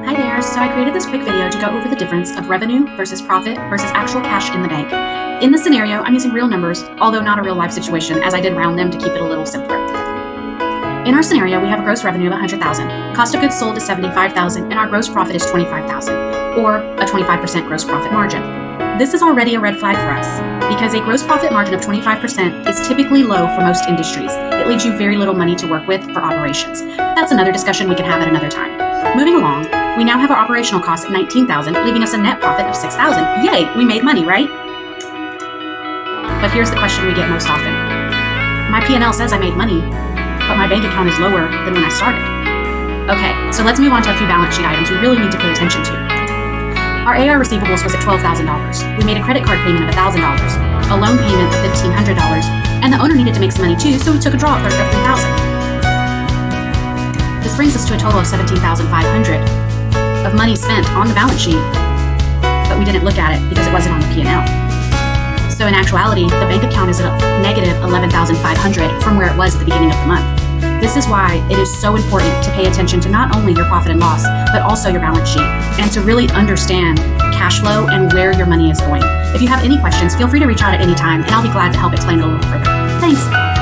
Hi there, so I created this quick video to go over the difference of revenue versus profit versus actual cash in the bank. In this scenario, I'm using real numbers, although not a real life situation, as I did round them to keep it a little simpler. In our scenario, we have a gross revenue of $100,000, cost of goods sold is $75,000, and our gross profit is $25,000, or a 25% gross profit margin. This is already a red flag for us, because a gross profit margin of 25% is typically low for most industries. It leaves you very little money to work with for operations. That's another discussion we can have at another time. Moving along, we now have our operational costs at $19,000, leaving us a net profit of $6,000. Yay, we made money, right? But here's the question we get most often. My P&L says I made money, but my bank account is lower than when I started. Okay, so let's move on to a few balance sheet items we really need to pay attention to. Our AR receivables was at $12,000. We made a credit card payment of $1,000, a loan payment of $1,500, and the owner needed to make some money too, so we took a draw of $3,000. This brings us to a total of $17,500 of money spent on the balance sheet, but we didn't look at it because it wasn't on the P&L. So in actuality, the bank account is at a negative $11,500 from where it was at the beginning of the month. This is why it is so important to pay attention to not only your profit and loss, but also your balance sheet, and to really understand cash flow and where your money is going. If you have any questions, feel free to reach out at any time, and I'll be glad to help explain it a little further. Thanks.